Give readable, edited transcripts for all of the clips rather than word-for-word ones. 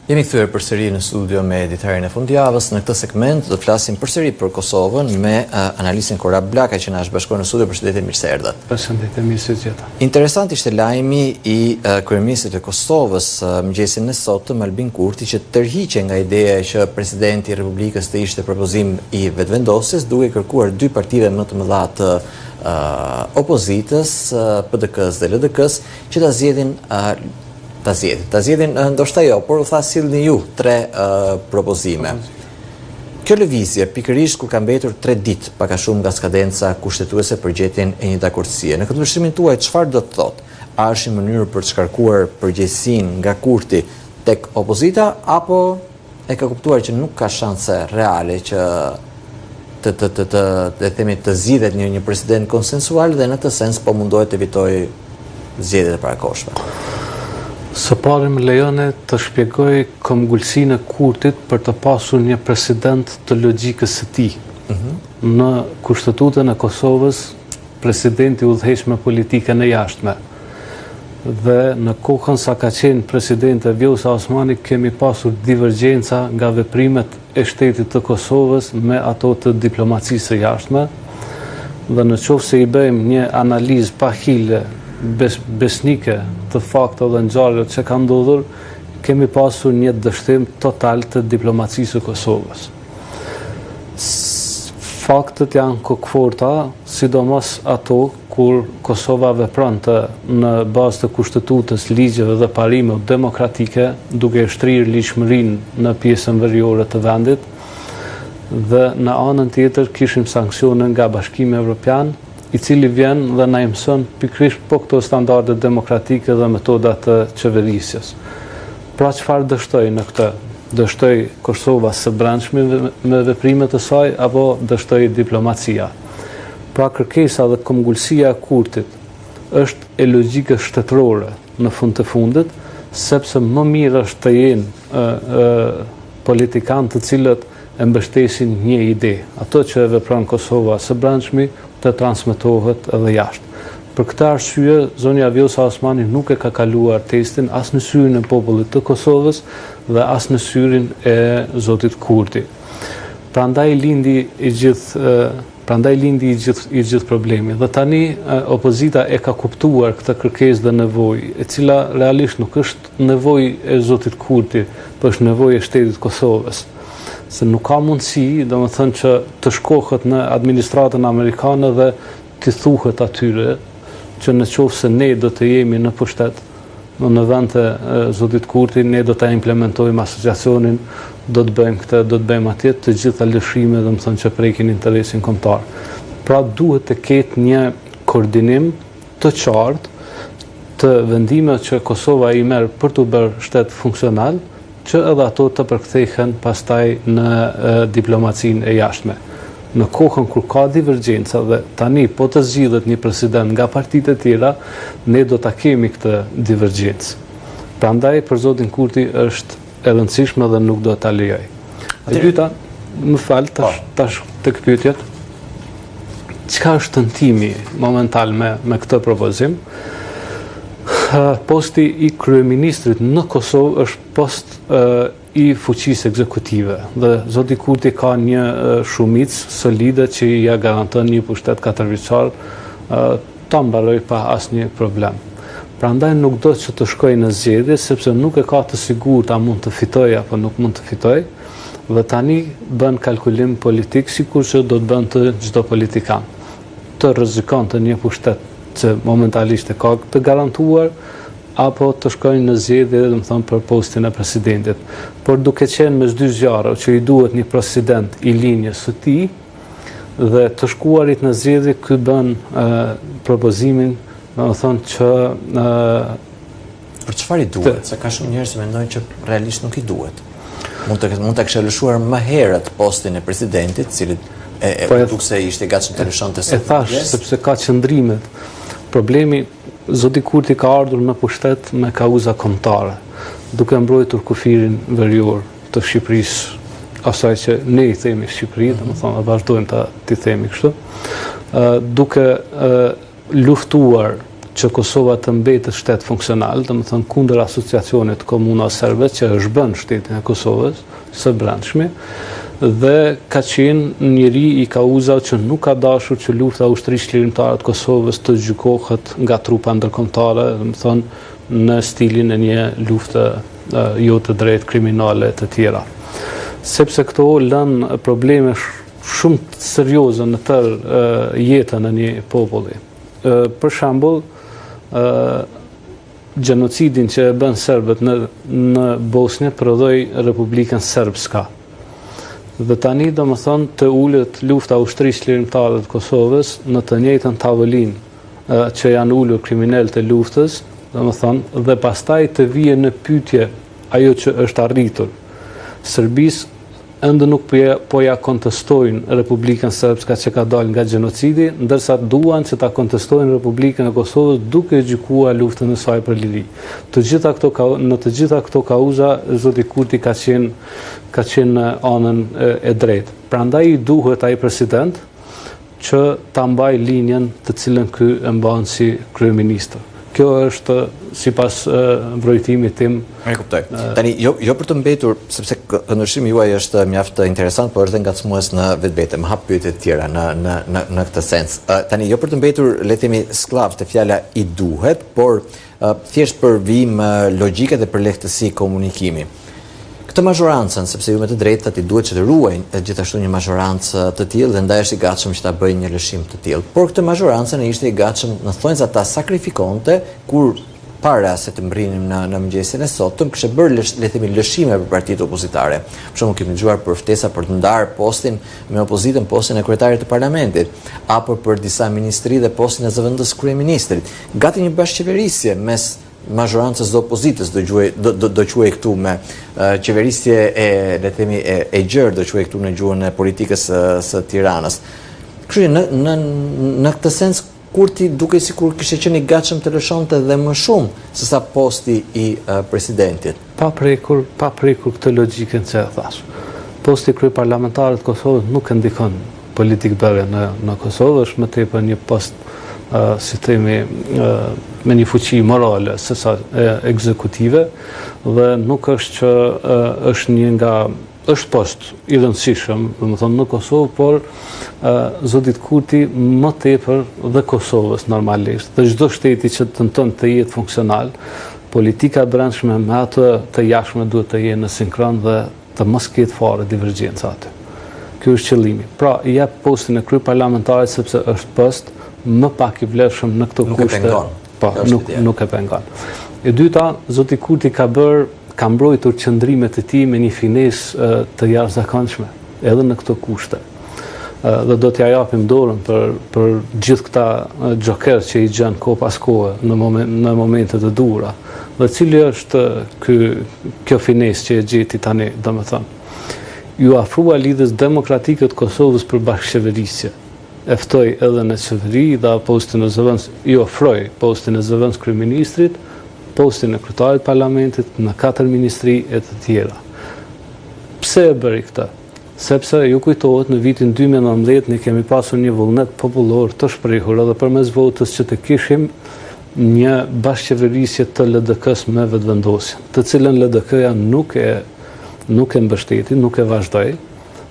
Jemi kthyer përsëri në studio me editarin e fundjavës. Në këtë segment do të flasim përsëri për Kosovën me analistin Korab Blaka që na është bashkuar në studio. Përshëndetje, mirë se erdhat. Përshëndetje, mirë se gjeta. Interesant ishte lajmi i kryeministrit të Kosovës mëngjesin e sotëm, Albin Kurti, që tërhiqe nga ideja që presidenti i Republikës të ishte propozim i vetvendosjes, duke kërkuar dy partive më të mëdha të opozitës, PDK-s dhe LDK-s, që ta zgjedhin ndoshta jo, por u tha sillni ju 3 propozime. Kjo lëvizje pikërisht kur ka mbetur 3 ditë pak a shumë nga skadenca kushtetuese për gjetjen e një dakordësie. Në këtë vështrimin tuaj çfarë do të thotë? A është një mënyrë për të shkarkuar përgjegjësinë nga Kurti tek opozita, apo e ka kuptuar që nuk ka shanse reale që të zgjidhet një president konsensual dhe në këtë sens po mundohet të evitojë zgjedhjet e parakohshme? Së pari më lejone të shpjegoj këmbgulsinë e Kurtit për të pasur një president të logjikës së tij. Në Kushtetutën e Kosovës, presidenti udhëheq me politikën e jashtme. Dhe në kohën sa ka qenë presidente Vjosa Osmani, kemi pasur divergjenca nga veprimet e shtetit të Kosovës me ato të diplomacisë së jashtme. Dhe në qoftë se i bëjmë një analizë pa hile besnike të fakte dhe ngjarjeve që kanë ndodhur, kemi pasur një dështim total të diplomacisë së Kosovës. Faktet janë kokëforta, sidomos ato kur Kosova vepronte në bazë të kushtetutës, ligjeve dhe parimeve demokratike, duke shtrirë ligjshmërinë në pjesën veriore të vendit, dhe në anën tjetër kishim sanksione nga Bashkimi Evropian, i cili vjen dhe na mëson pikërisht po këto standarde demokratike dhe metodat të qeverisjes. Pra çfarë dështoj në këtë? Dështoj Kosova së brendshme me veprimet e saj, apo dështoj diplomacia? Pra kërkesa dhe këmbgulësia e Kurtit është e logjikës shtetërore në fund të fundit, sepse më mirë është të jenë politikanë të cilët e mbështesin një ide. Ato që e vepron Kosova së brendshme të transmetohet edhe jashtë. Për këtë arsye, zonja Vjosa Osmani nuk e ka kaluar testin as në syrin e popullit të Kosovës dhe as në syrin e zotit Kurti. Prandaj lindi i gjithë problemi. Dhe tani opozita e ka kuptuar këtë kërkesë dhe nevojë, e cila realisht nuk është nevojë e zotit Kurti, por është nevojë e shtetit Kosovës. Se nuk ka mundësi, domethënë, që të shkohet në administratën amerikane dhe të thuhet atyre që në qoftë se ne do të jemi në pushtet, në vend të zotit Kurti, ne do të implementojmë asociacionin, do të bëjmë këtë, do të bëjmë atje, të gjitha lëshime, domethënë, që prekin interesin kombëtar. Pra duhet të ketë një koordinim të qartë të vendimeve që Kosova i merr për të bërë shtet funksional, që edhe ato të përkthehen pastaj në diplomacinë e jashtme. Në kohën kur ka divergjenca dhe tani po të zgjidhet një president nga partitë e tjera, ne do ta kemi këtë divergjencë. Prandaj për zotin Kurti është e rëndësishme dhe nuk do ta lejoj. E dyta, më fal, tash tek pyetjet. Çka është tentimi momental me këtë propozim? Posti i kryeministrit në Kosovë është post i fuqisë ekzekutive dhe zoti Kurti ka një shumicë solide që ja garanton një pushtet 4 vjeçar, ta mbaroj pa asnjë problem. Prandaj nuk do që të shkojë në zgjedhje, sepse nuk e ka të sigurt a mund të fitojë apo nuk mund të fitojë, dhe tani bën kalkulim politik sikur që do të bën të çdo politikan. Të rrezikon të një pushtet që momentalisht e ka të garantuar, apo të shkojnë në zgjedhje, domethënë, për postin e presidentit. Por duke qenë mes dy zjarre që i duhet një president i linjës së tij dhe të shkuarit në zgjedhje, ky bën propozimin, domethënë, që për çfarë i duhet? Se ka shumë njerëz që mendojnë që realisht nuk i duhet. Mund ta kishte lëshuar më herët postin e presidentit, cili duk se ishte gatshëm të lëshonte sot. E thash sepse ka qëndrimet. Problemi, zoti Kurti ka ardhur në pushtet me kauza kombëtare, duke mbrojtur kufirin verior të Shqipërisë, asaj që ne i themi Shqipëri, domethënë vazhdojmë t'i themi kështu, duke luftuar që Kosova të mbetet shtet funksional, domethënë kundër asociacionit komuna serbe që është bën shtetin e Kosovës së brendshme, dhe ka qenë njëri i kauzave që nuk ka dashur që lufta ushtrisë lirimtare të Kosovës të gjykohet nga trupa ndërkombëtare, domethënë në stilin e një lufte jo të drejtë kriminale të tjera. Sepse këto lënë probleme shumë të serioze në tërë jetën e një populli. Për shembull, gjenocidin që e bën serbët në Bosnjë prodhoi Republikën Srpska. Dhe tani domethënë të ulet lufta ushtrisë lirimtare të Kosovës në të njëjtën tavolinë që janë ulur kriminalët e luftës, domethënë, dhe pastaj të vijë në pyetje ajo që është arritur. Serbisë ende nuk po ja kontestojnë Republikën Srpska që ka dalë nga gjenocidi, ndërsa duan që ta kontestojnë Republikën e Kosovës duke gjykuar luftën e saj për liri. Në të gjitha këto kauza, zoti Kurti ka qenë në anën e drejtë. Prandaj i duhet ai president që ta mbajë linjën të cilën ky e mban si kryeminist. Kjo është sipas mbrojtimit tim. E kuptoj. Tani jo për të mbetur, sepse këndvështrimi juaj është mjaft interesant, por është dhe ngacmues në vetvete. Më hap pyetje të tjera në këtë sens. Tani jo për të mbetur, le të themi, skllav të fjala i duhet, por thjesht për vijim logjike dhe për lehtësi komunikimi. Këtë mazhorancën, sepse ju me të drejtë i duhet që të ruajnë gjithashtu një mazhorancë të tillë dhe ndaj është i gatshëm që ta bëjë një lëshim të tillë. Por këtë mazhorancën e ishte i gatshëm në thonjza ta sakrifikonte kur para se të mbrinim në mëngjesin e sotëm, kishte bërë le të themi lëshime për partitë opozitare. Për shembull, kemi dëgjuar për ftesa për të ndarë postin me opozitën, postin e kryetarit të parlamentit, apo për disa ministri dhe postin e zëvendës kryeministrit. Gati një bashkëqeverisje mes mazhorancës dhe opozitës, do quaj këtu me qeverisje le të themi e gjerë, do quaj këtu në gjuhën e politikës së Tiranës. Kështu që në këtë sens Kurti duke sikur kishte qenë i gatshëm të lëshonte dhe më shumë se sa posti i presidentit. Pa prekur këtë logjikën që e thash. Posti kryeparlamentarit të Kosovës nuk e ndikon politikë bërë në Kosovë, është më tepër një post si themi me një fuqi morale se sa ekzekutive, dhe nuk është që është post i rëndësishëm, domethënë në Kosovë, por zoti Kurti më tepër dhe Kosovës normalisht, dhe çdo shteti që tenton të jetë funksional, politika e brendshme me atë të jashtme duhet të jenë në sinkron dhe të mos ketë fare divergjencë aty. Ky është qëllimi. Pra, i jep postin e kryeparlamentarit sepse është post më pak i vlefshëm në këto kushte. Nuk e pengon. E dyta, zoti Kurti ka mbrojtur qëndrimet e tij me një finesë të jashtëzakonshme, edhe në këto kushte. Dhe do t'ja japim dorën për gjithë këta joker që i gjen kohë pas kohe në momentet e duhura. Dhe cili është kjo finesë që e gjeti tani, domethënë. Ju afrua lidhjes demokratike të Kosovës për bashkëqeverisje. Eftoi edhe në qeveri dhe postin e zëvendës, i ofroi postin e zëvendës kryeministrit, postin e kryetarit parlamentit, në 4 ministri e të tjera. Pse e bëri këtë? Sepse ju kujtohet në vitin 2019 ne kemi pasur një vullnet popullor të shprehur edhe përmes votës që të kishim një bashkëqeverisje të LDK-s me vetëvendosje, të cilën LDK-ja nuk e mbështeti, nuk e vazhdoi,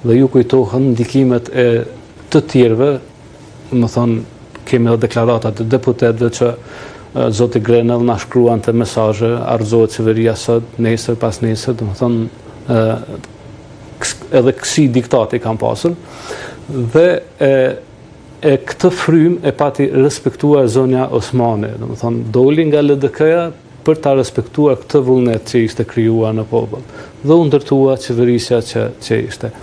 dhe ju kujtohen ndikimet e të tjerëve, më thonë, kemi edhe deklaratat e deputetëve që zoti Grenell na shkruan të mesazhe, arzohet qeveria sot, nesër pas nesër, do të thonë edhe kësi diktati kam pasur, dhe këtë frym e pati respektuar zonja Osmani, do të thonë doli nga LDK-ja për ta respektuar këtë vullnet që ishte krijuar në popull, dhe u ndërtua qeverisja që ishte.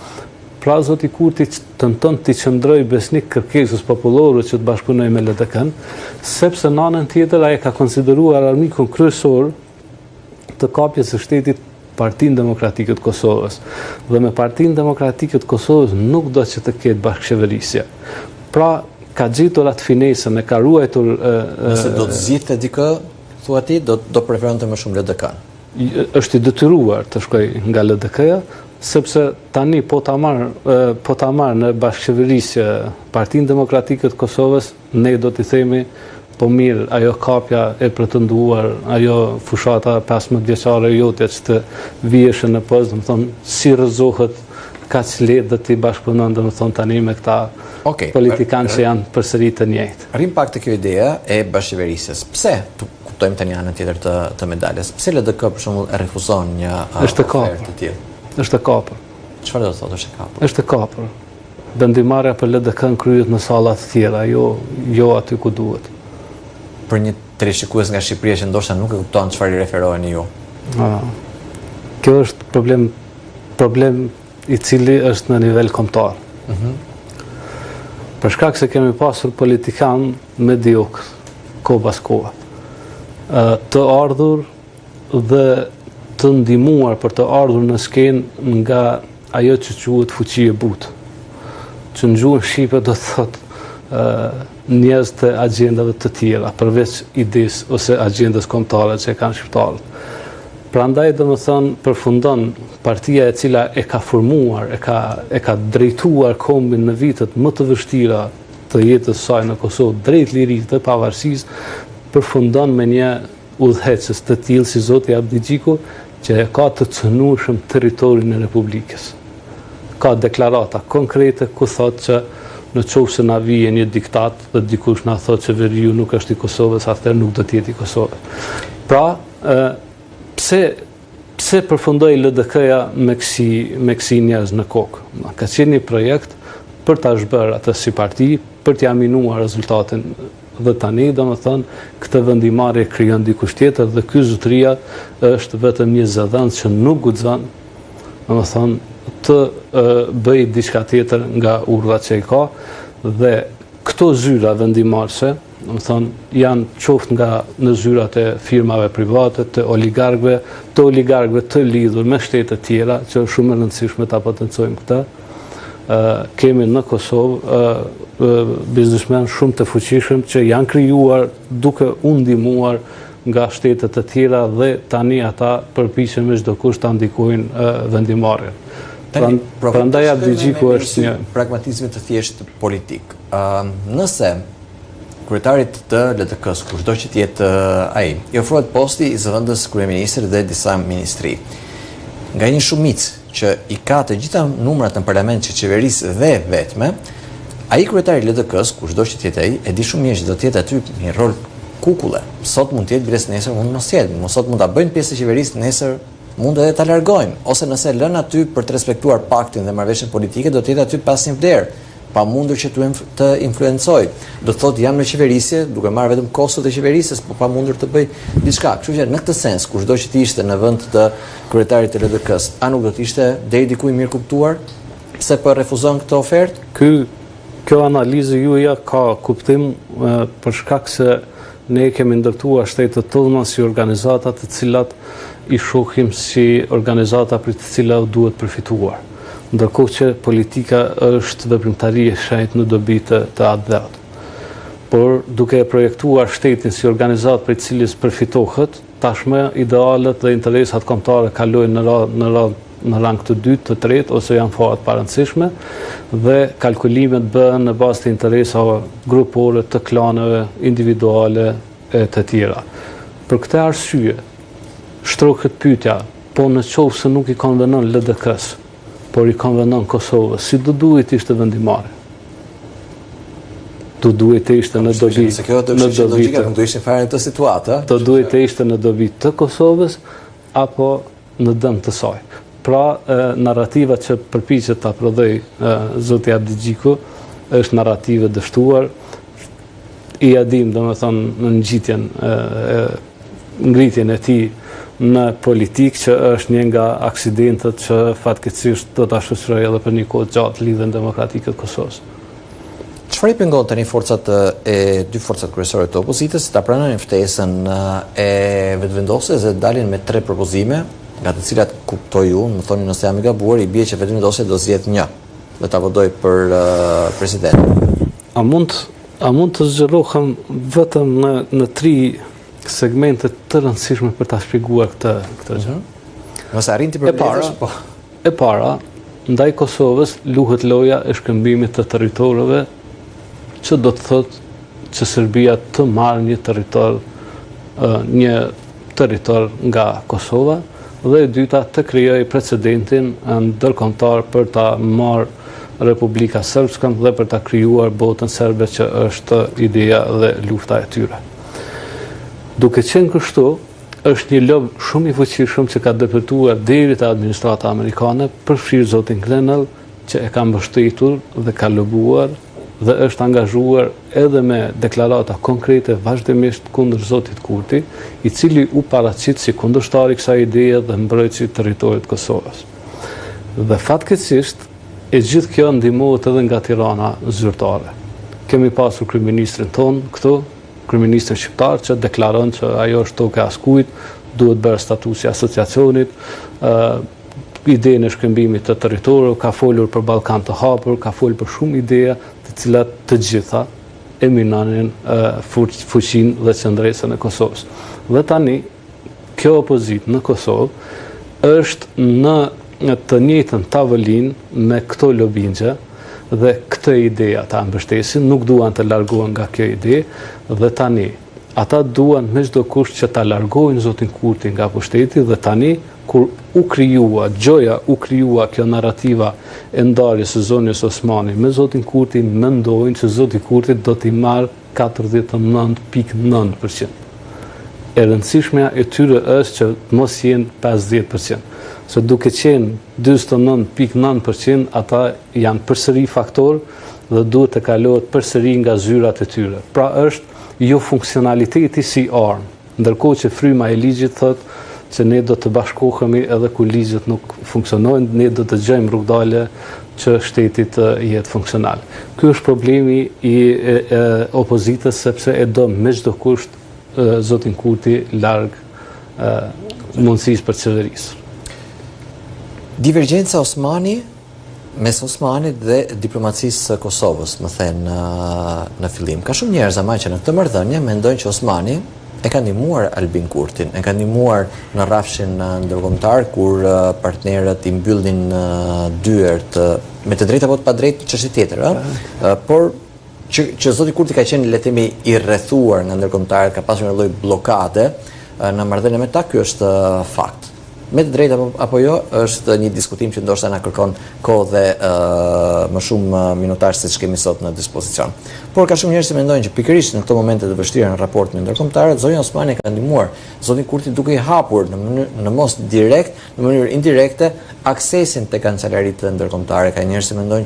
Pra zoti Kurti tenton të qëndroj besnik kërkesës popullore që të bashkëpunojë me LDK-n, sepse në anën tjetër ai ka konsideruar armikun kryesor të kapjes së shtetit Partinë Demokratike të Kosovës. Dhe me Partinë Demokratike të Kosovës nuk do që të ketë bashkëqeverisje. Pra ka gjetur atë finesën, e ka ruajtur. Nëse do të zgjidhte dikë, thua ti, do preferonte më shumë LDK-n. Është i detyruar të shkojë nga LDK-ja, sepse tani po ta marr në bashkëqeverisje Partinë Demokratike të Kosovës, ne do t'i themi po mirë, ajo kapja e pretenduar, ajo fushata 15 vjeçare e jote që të vihesh në post, domethënë si rrezohet kaq lehtë do të bashkëpunon domethënë tani me këta politikanë që janë përsëri të njëjtë. Rrim pak te kjo ideja e bashkëverisjes. Pse? Kuptojmë tani anën tjetër të medaljes. Pse LDK për shembull e refuzon një ofertë të tillë? Është e kapur. Çfarë do të thotë është e kapur? Është e kapur. Vendimarrja për LDK-n kryhet në salla të tjera, jo aty ku duhet. Për një teleshikues nga Shqipëria që ndoshta nuk e kupton çfarë i referoheni ju. Kjo është problem i cili është në nivel kombëtar. Për shkak se kemi pasur politikan mediokr, kohë pas kohe, të ardhur dhe të ndihmuar për të ardhur në skenë nga ajo që quhet fuqi e butë, që në gjuhën shqipe do të thotë njerëz të agjendave të tjera, përveç idesë ose agjendës kombëtare që kanë shqiptarët. Prandaj domethënë përfundon partia e cila e ka formuar, e ka drejtuar kombin në vitet më të vështira të jetës së saj në Kosovë drejt lirisë dhe pavarësisë, përfundon me një udhëheqës të tillë si zoti Abdi Xhiku, që e ka të cënueshëm territorin e Republikës. Ka deklarata konkrete ku thotë që në qoftë se na vije një diktat dhe dikush na thotë që veriu nuk është i Kosovës, atëherë nuk do të jetë i Kosovës. Pra, pse përfundoi LDK-ja me kësi njerëz në kokë? Ka qenë një projekt për ta zhbërë atë si parti, për t'ia minuar rezultatin. Dhe tani, domethënë, këtë vendimarrje krijon dikush tjetër dhe ky zotëria është vetëm një zëdhënës që nuk guxon, domethënë, të bëj diçka tjetër nga urdhat që i ka, dhe këto zyra vendimarrëse, domethënë, janë qoftë nga në zyrat e firmave private, të oligarkëve të lidhur me shtete tjera, që është shumë e rëndësishme ta potencojmë këtë. Kemi në Kosovë biznesmen shumë të fuqishëm që janë krijuar duke u ndihmuar nga shtetet të tjera dhe tani ata përpiqen me çdo kusht ta ndikojnë vendimarrjen. Prandaj Abdi Xhiku është një pragmatizmi të thjeshtë politik. Nëse kryetarit të LDK-s, kushdo që të jetë ai, i ofrohet posti i zëvendës kryeministrit dhe disa ministri, nga një shumicë që i ka të gjitha numrat në parlament që qeverisë dhe vetme, ai kryetari i LDK-s, kushdo që të jetë ai, e di shumë mirë që do të jetë aty një rol kukulle. Sot mund të jetë biles, nesër mund mos jetë. Sot mund ta bëjnë pjesë e qeverisë, nesër mund edhe ta largojnë, ose nëse lënë aty për të respektuar paktin dhe marrëveshjen politike, do të jetë aty pas një vlerë, pa mundur që të influencoj. Do thotë jam në qeverisje, duke marrë vetëm kostot e qeverisjes, po pa mundur të bëj diçka. Kështu që në këtë sens, kushdo që të ishte në vend të kryetarit të LDK-s, a nuk do të ishte deri diku i mirë kuptuar pse po refuzon këtë ofertë? Kjo analizë juaja ka kuptim për shkak se ne kemi ndërtuar shtetet tona si organizata të cilat i shohim si organizata për të cilat duhet përfituar. Ndërkohë që politika është veprimtari e shenjtë në dobi të atë vetë. Por duke e projektuar shtetin si organizat për cilis përfitohet, tashme idealet dhe interesat kombëtare kalojnë në rang të dytë, të tretë, ose janë fare të parëndësishme, dhe kalkulimet bëhen në bazë të interesave grupore, të klaneve, individuale e të tjera. Për këtë arsye, shtrohet pyetja, po në qoftë se nuk i konvenon LDK-s, por i konvenon Kosovës, si do duhet ishte vendimarrja? Do duhet të ishte në dobi do duhet të ishte në dobi të Kosovës apo në dëm të saj. Pra, narrativa që përpiqet ta prodhoj zoti Abdi Xhiku është narrative dështuar. I adim, domethënë, në ngjitjen ngritjen e tij në politikë, që është një nga aksidentet që fatkeqësisht do ta shoqëroj edhe për një kohë gjatë lidhjen demokratike të Kosovës. Çfarë i pengon tani dy forcat kryesore të opozitës ta pranojnë ftesën e vetëvendosjes dhe dalin me 3 propozime, nga të cilat kuptoj unë, më thoni nëse jam i gabuar, i bie që vetëvendosja do zgjedh një dhe ta votojë për president. A mund të zgjerohem vetëm në 3 segmente të rëndësishme për ta shpjeguar këtë gjë? Mos arrin ti përpletesh, po. E para, ndaj Kosovës luhet loja e shkëmbimit të territorëve, që do të thotë që Serbia të marrë një territor nga Kosova, dhe e dyta të krijojë precedentin ndërkombëtar për ta marrë Republika Srpskën dhe për ta krijuar botën serbe që është ideja dhe lufta e tyre. Duke qenë kështu, është një lob shumë i fuqishëm që ka depërtuar deri te administrata amerikane, përfshirë zotin Grenell, që e ka mbështetur dhe ka lobuar dhe është angazhuar edhe me deklarata konkrete vazhdimisht kundër zotit Kurti, i cili u paraqit si kundërshtari kësaj ideje dhe mbrojtësi i territorit të Kosovës. Dhe fatkeqësisht, e gjithë kjo ndihmohet edhe nga Tirana zyrtare. Kemi pasur kryeministrin ton këtu, kryeministrin shqiptar që deklaron që ajo është tokë e askujt, duhet bërë statusi asociacionit, idenë e shkëmbimit të territorit, ka folur për Ballkan të hapur, ka folur për shumë ideja të cilat të gjitha eminonin fuqinë dhe qëndresën e Kosovës. Dhe tani, kjo opozitë në Kosovë është në të njëjtën tavolinë me këto lobingje dhe këtë ideja ta mbështesin, nuk duan të largohen nga kjo ide, dhe tani ata duan me çdo kusht që ta largojnë zotin Kurti nga pushteti, dhe tani kur u krijua kjo narrativa e ndarjes së zonës Osmani me zotin Kurti, mendojnë që zoti Kurti do t'i marrë 49.9%. E rëndësishmja e tyre është që mos jenë 50%. Se duke qenë 49.9%, ata janë përsëri faktor dhe duhet të kalohet përsëri nga zyrat e tyre. Pra është jo funksionaliteti si armë, ndërkohë që fryma e ligjit thotë që ne do të bashkohemi edhe kur ligjet nuk funksionojnë, ne do të gjejmë rrugdalë që shteti të jetë funksional. Ky është problemi i opozitës, sepse e do me çdo kusht zotin Kurti larg mundësisë për qeverisë. Divergjenca mes Osmanit dhe diplomacisë së Kosovës, më thënë në fillim. Ka shumë njerëz ama që në këtë marrëdhënie mendojnë që Osmani e ka ndihmuar Albin Kurtin, e ka ndihmuar në rrafshin ndërkombëtar kur partnerët i mbyllnin dyert me të drejtë apo të padrejtë çështje tjetër, por që zoti Kurti ka qenë, le të themi, i rrethuar nga ndërkombëtarët, ka pasur një lloj bllokade në marrëdhënie me ta, ky është fakt. Me të drejtë apo jo, është një diskutim që ndoshta na kërkon kohë dhe më shumë minutash se ç'kemi sot në dispozicion. Por ka shumë njerëz që mendojnë që pikërisht në këto momente të vështira në raport me ndërkombëtarët, zonja Osmani ka ndihmuar zotin Kurti duke i hapur në mos direkt, në mënyrë indirekte, aksesin te kancelaritë ndërkombëtare. Ka njerëz që mendojnë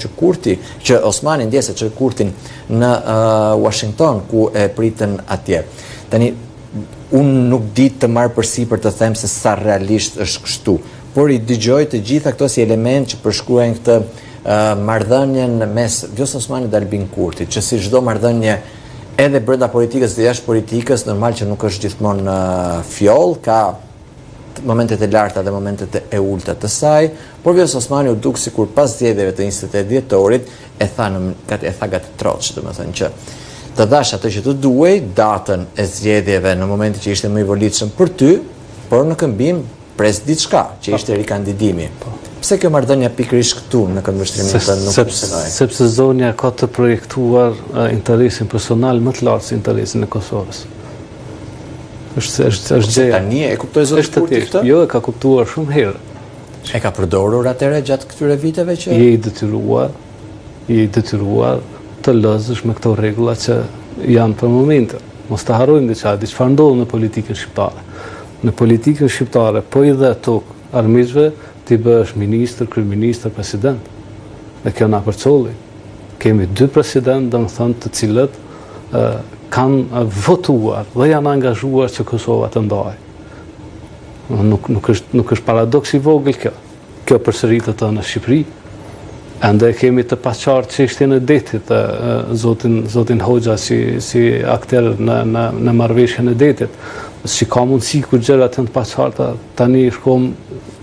që Osmani ndjese që Kurtin në Washington ku e pritën atje. Tani unë nuk di të marrë përsipër të them se sa realisht është kështu, por i dëgjoj të gjitha këto si element që përshkruajnë këtë marrëdhënien mes Vjos Osmanit dhe Albin Kurtit, që si çdo marrëdhënie edhe brenda politikës dhe jashtë politikës, normal që nuk është gjithmonë fjoll, ka momentet e larta dhe momentet e ulta të saj, por Vjos Osmani u duk sikur pas zgjedhjeve të 28 dhjetorit e tha gati troç, domethënë që të dash atë që të duhej, datën e zgjedhjeve në momentin që ishte më i volitshëm për ty, por në këmbim pres diçka, që ishte rikandidimi. Pse kjo marrëdhënia pikërisht këtu në këndvështrimin tënd nuk funksionoi? Sepse zonja ka të projektuar interesin personal më të lartë se interesin e Kosovës. Është gjë. Tani e kuptoi zoti Kurti këtë? Jo, e ka kuptuar shumë herë. E ka përdorur atëherë gjatë këtyre viteve që je i detyruar të lëzësh me këto rregulla që janë për momentin. Mos të harrojmë çfarë ndodh në politikën shqiptare. Në politikën shqiptare, po i dhe tokë armiqve, ti bëhesh ministër, kryeministër, president. Dhe kjo na përcolli. Kemi 2 president, domethënë, të cilët kanë votuar dhe janë angazhuar që Kosova të ndajë. Nuk është paradoks i vogël kjo. Kjo përsëritet në Shqipëri. Ende kemi të paqartë çështjen e detit, zotin Hoxha si akter në marrëveshjen e detit. Si ka mundësi kur gjërat janë të paqarta, tani shkom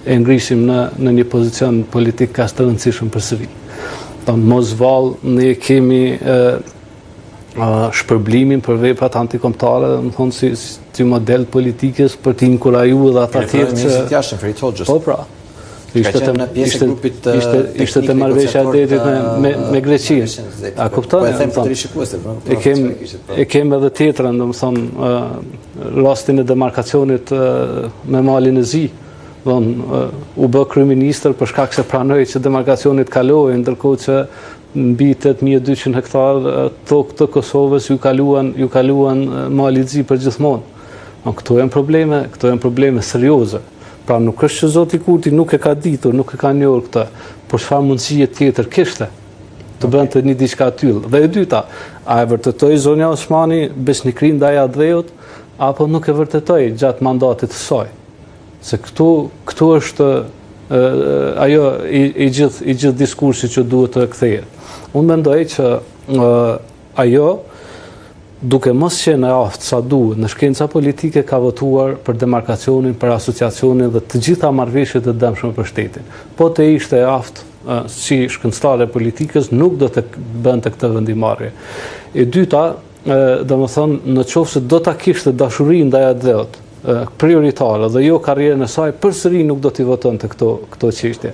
e ngrisim në një pozicion politik kaq të rëndësishëm përsëri. Mos vallë ne kemi shpërblimin për veprat antikombëtare, domethënë si model politikës për të inkurajuar ata të tjerë që jashtë Ferit Hoxhës. Po pra. Ishte të marrëveshja e detit me Greqinë. A kupton? E kem edhe tjetrën, domethënë rastin e demarkacionit me Malin e Zi. U bë kryeministër për shkak se pranoi që demarkacionit kaloi, ndërkohë që mbi 8200 hektar tokë të Kosovës ju kaluan Mali i Zi përgjithmonë. Këto janë probleme serioze. Pra nuk është që Zoti Kurti nuk e ka ditur, nuk e ka njohur këtë, por çfarë mundësie tjetër kishte të bënte një diçka tillë. Dhe e dyta, a e vërtetoi Zonja Osmani besnikërinë ndaj Adheut apo nuk e vërtetoi gjatë mandatit të saj? Se këtu është ajo i gjithë diskursi që duhet të kthehet. Unë mendoj që ajo, duke mos qenë e aftë sa duhet në shkenca politike, ka votuar për demarkacionin, për asociacionin dhe të gjitha marrëveshjet e dëmshme për shtetin. Po të ishte e aftë si shkencëtare politikës, nuk do të bënte këtë vendimarrje. E dyta, domethënë, në qoftë se do ta kishte dashurinë ndaj Adheut prioritare dhe jo karrierën e saj, përsëri nuk do t'i votonte këto çështje.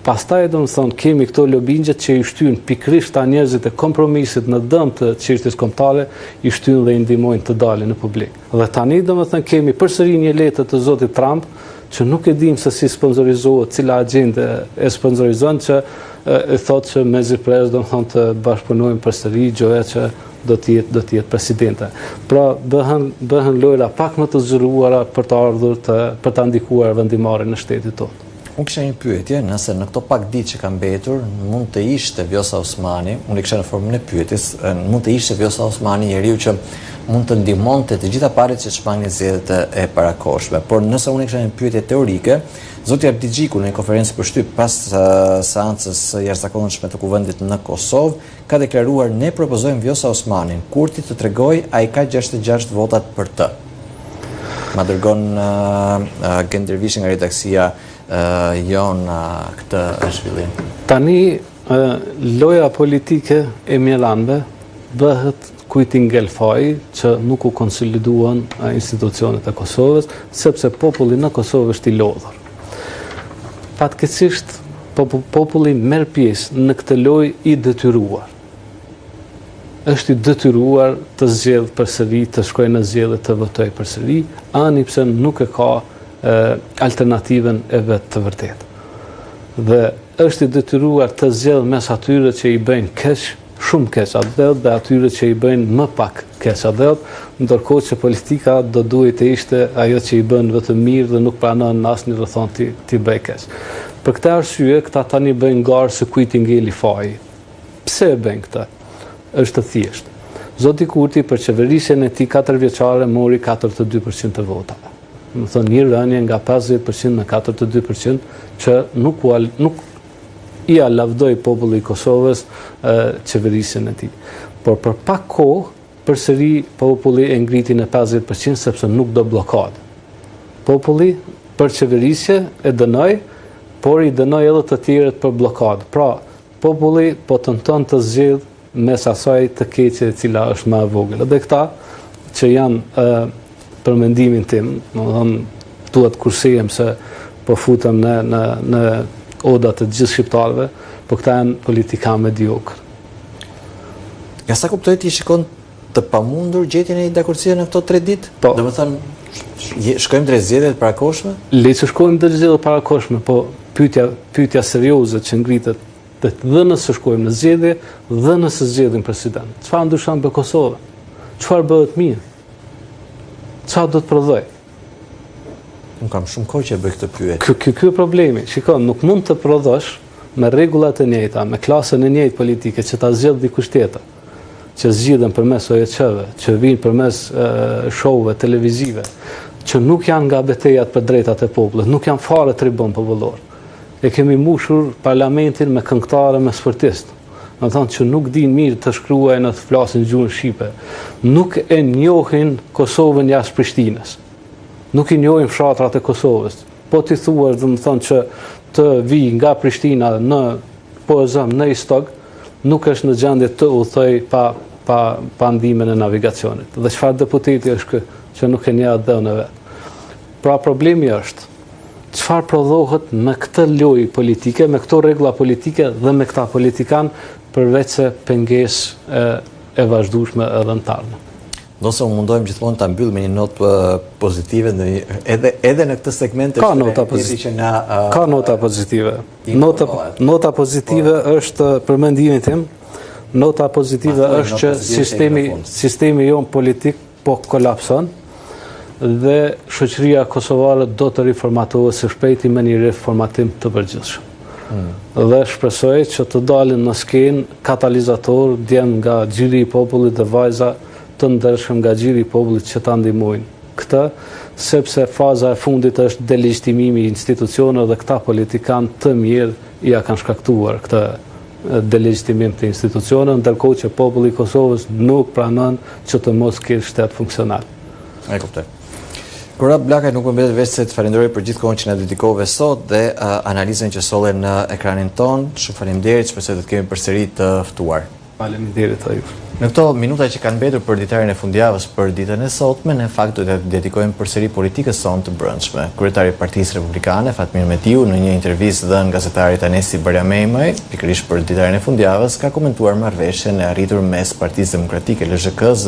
Pastaj domethënë kemi këto lobingjet që i shtyn pikërisht ta njerëzit e kompromisit në dëm të çështjes kombëtare, i shtyn dhe i ndihmojnë të dalin në publik. Dhe tani domethënë kemi përsëri një letër të zotit Trump që nuk e dim se si sponsorizohet, cila agjende e sponsorizon, që e thotë që me Zipres domethënë të bashkëpunojnë përsëri, gjoja që do të jetë presidente. Pra bëhen lojra pak më të zgjeruara për të ardhur për ta ndikuar vendimarrjen në shtetit tonë. Unë kisha një pyetje, nëse në këto pak ditë që kanë mbetur, mund të ishte Vjosa Osmani, unë kisha në formën e pyetjes, mund të ishte Vjosa Osmani njeriu që mund të ndihmonte të gjitha palët që shpangnin zgjedhjet e parakohshme. Por nëse unë kisha një pyetje teorike, zoti Abdigjiku në një konferencë për shtyp pas seancës së jashtëzakonshme të kuvendit në Kosovë, ka deklaruar ne propozojmë Vjosa Osmanin, Kurti të tregoj ai ka 66 votat për të. Ma dërgon Gendervishi nga redaksia jonë këtë zhvillim. Tani loja politike e Mjelanve bëhet kujti ngelfaj që nuk u konsoliduan institucionet e Kosovës, sepse populli në Kosovë është i lodhur. Fatkeqësisht populli merr pjesë në këtë lojë i detyruar. Është i detyruar të zgjedhë përsëri, të shkojë në zgjedhje, të votojë përsëri, ani pse nuk e ka alternativën e vetë të vërtetë. Dhe është i detyruar të zgjedhë mes atyre që i bëjnë keq, shumë keq Adheut, dhe atyre që i bëjnë më pak keq Adheut, ndërkohë që politika do duhet të ishte ajo që i bën vetëm mirë dhe nuk pranon në asnjë rrethon ti bëj keq. Për këtë arsye, këta tani bëjnë garë se kujt i ngeli faji. Pse e bëjnë këtë? Është të thjeshtë. Zoti Kurti për qeverisjen e tij 4 vjeçare mori 42% të votave. Më thonë një rënje nga 50% në 42% që nuk i lavdoi populli i Kosovës qeverisjen e tij. Por për pak kohë përsëri populli e ngriti në 50% sepse nuk do blokadë. Populli për qeverisje e dënoi, por i dënoi edhe të tjerët për blokadë. Pra, populli po tenton të zgjedhë mes asaj të keqe e cila është më e vogël. Dhe këta që janë për mendimin tim, domethënë duhet kursejem se po futem në odat të gjithë shqiptarëve, por këta janë politikanë mediokër. Ja sa kuptoj ti shikon të pamundur gjetjen e dakordësie në këto 3 ditë? Po. Domethënë shkojmë drejt zgjedhjeve të parakohshme? Le të shkojmë drejt zgjedhjeve të parakohshme, po pyetja serioze që ngritet dhe nëse shkojmë në zgjedhje dhe nëse zgjedhim president. Çfarë ndryshon për Kosovën? Çfarë bëhet mirë? Çfarë do të prodhoj? Unë kam shumë kohë që e bëj këtë pyetje. Ky është problemi. Shikon, nuk mund të prodhosh me rregullat e njëjta, me klasën e njëjtë politike që ta zgjedh dikush tjetër, që zgjidhen përmes OEC-ve, që vijnë përmes showve televizive, që nuk janë nga betejat për drejtat e popullit, nuk janë fare tribun popullor. E kemi mbushur parlamentin me këngëtarë, me sportistë. Do të thonë që nuk din mirë të shkruajnë, të flasin gjuhën shqipe. Nuk e njohin Kosovën jashtë Prishtinës. Nuk i njohin fshatrat e Kosovës. Po ti thuash, do të thonë që të vi nga Prishtina në në Istog, nuk është në gjendje të udhëtoj pa ndihmën e navigacionit. Dhe çfarë deputeti është ky që nuk e njeh Adheun e vet. Pra problemi është çfarë prodhohet me këtë lojë politike, me këto rregulla politike dhe me këta politikan, përveç se pengesë e vazhdueshme edhe në tarme. Do se mundojmë gjithmonë ta mbyll me një notë pozitive, edhe në këtë segment ka nota pozitive. Ka nota pozitive. Nota pozitive është për mendimin tim, nota pozitive është që sistemi jon politik po kolapson dhe shoqëria kosovare do të riformatohet së shpejti me një reformatim të përgjithshëm. Dhe shpresoj që të dalin në skenë katalizator djem nga Gjiri i Popullit dhe vajza të ndershëm nga Gjiri i Popullit që ta ndihmojnë këtë, sepse faza e fundit është delegjtimimi i institucioneve dhe këta politikan të mirë ja kanë shkaktuar këtë delegjtimim të institucioneve, ndërkohë që populli i Kosovës nuk pranon që të mos ketë shtet funksional. E kuptoj. Kurab Blakaj, nuk më mbetet veç se të falenderoj për gjithë kohën që na dedikove sot dhe analizën që solle në ekranin ton. Shumë faleminderit, shpresoj të kemi përsëri të ftuar. Faleminderit a ju. Në këto minuta që kanë mbetur për ditërin e fundjavës për ditën e sotme, në fakt do të dedikojmë përsëri politikës sonë të brendshme. Kryetari i Partisë Republikane, Fatmir Metiu, në një intervistë dhënë gazetarit Anesi Bariamejmaj, pikërisht për ditërin e fundjavës, ka komentuar marrëveshjen e arritur mes Partisë Demokratike LZK-s